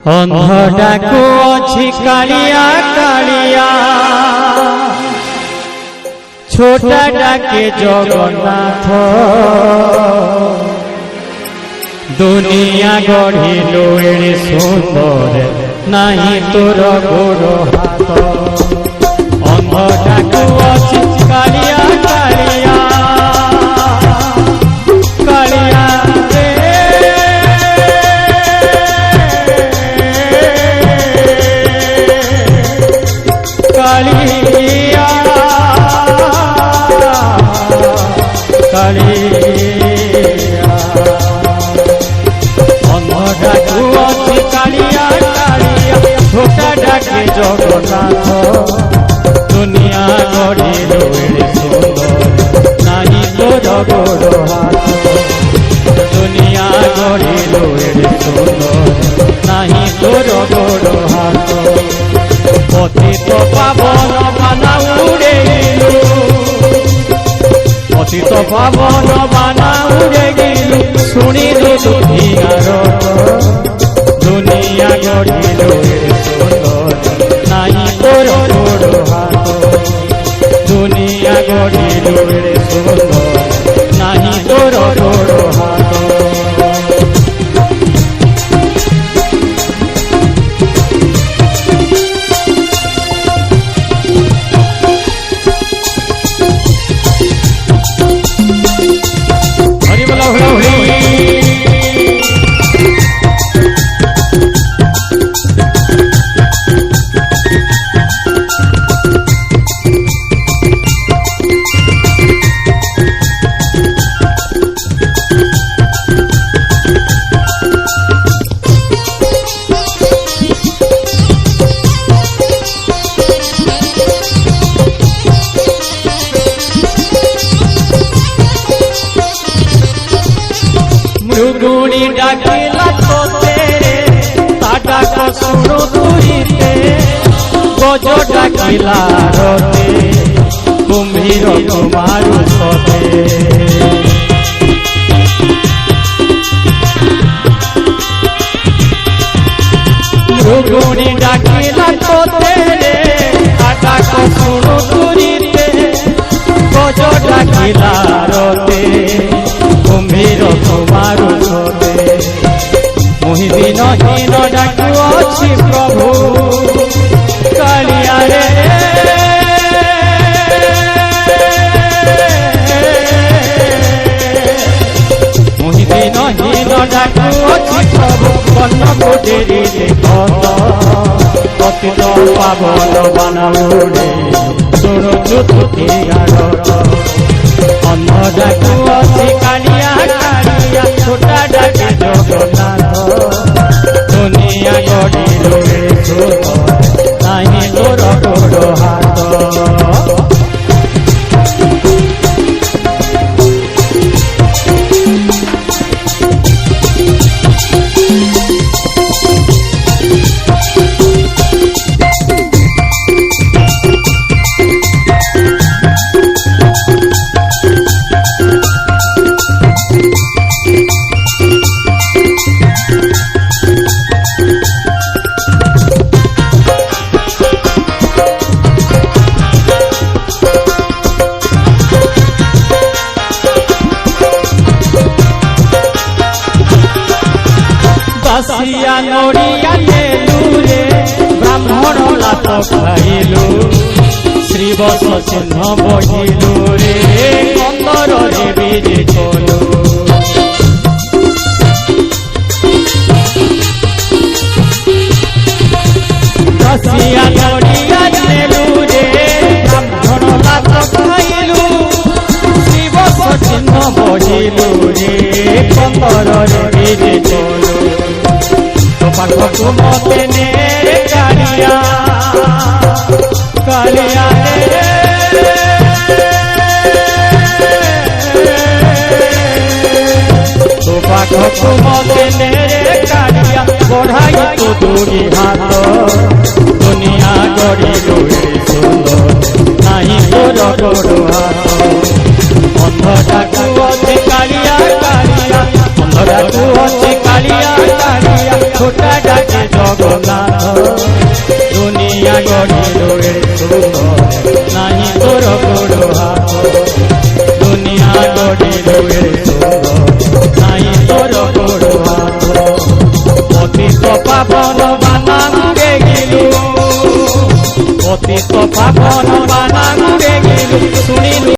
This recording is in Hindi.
अंधडाकू अछि कालिया कालिया छोटा डाके जगन्नाथ दुनिया गढ़िलो एड़े सुंदर नहीं तोर गोड़ हाथ। अंधडाकू अछि कालिया कालिया कालिया कालिया कालिया अंधडाकू अछि कालिया कालिया छोटा डाके जगन्नाथ दुनिया गढ़िलो एड़े सुंदर नहीं तोर गोड़ हाथ। दुनिया गढ़िलो एड़े सुंदर नहीं तोर गोड़ हाथ। पतित पावन बाना उड़े गेलु पतित पावन बाना उड़े गेलु शुणिलु दुखियार दुनिया गढ़िलो एड़े सुंदर नहीं तोर गोड़ हाथ। दुनिया गढ़िलो एड़े सुंदर नहीं तोर गोड़ हाथ। मृगुणी डाकिला तो तेरे ताटा को सुनो तुरीते गजो डाकिला रोते कुम्भीर कुमारू सोते। मृगुणी डाकिला तो तेरे ताटा को सुनो तुरीते गजो डाकिला रोते कुम्भीर कुमारू सोते। मुहि दिन हीन डाकू अछि प्रभु कालिया रे मुहि दिन हीन डाकू अछि प्रभु कन्न कोडेरी देखत पतित पावन बाना उड़े सुनो दुखियार। अंधडाकू अछि कालिया कालिया छोटा डाके जगन्नाथ दुनिया गढ़िलो एड़े सुंदर नहीं तोर गोड़ हाथ। बासिया नोड़िया नेलु रे ब्राह्मण लात खाइलु श्रीवत्स चिन्ह बढ़िलु रे कंदर रे बीजे कलु। बासिया नोड़िया नेलु रे ब्राह्मण लात खाइलु श्रीवत्स चिन्ह बढ़िलु रे कंदर रे बीजे कलु। पाखकु मते ने कालिया कालिया रे तो पाखकु मते ने कालिया बढ़ाई तो दूरी हाथ दुनिया गढ़िलो एड़े सुंदर नहीं तोर गोड़ हाथ। अंधडाकू अछि कालिया कालिया अंधडाकू अछि कालिया कालिया খোটা ডাকে জগন্নাথ দুনিয়া গড়িল এড়ে সুন্দর নাহি তোর গোড় হাত দুনিয়া গড়িল এড়ে সুন্দর নাহি তোর গোড় হাত পতিত পাবন বানাঙ্গে গিলু পতিত পাবন বানাঙ্গে গিলু শুনিলু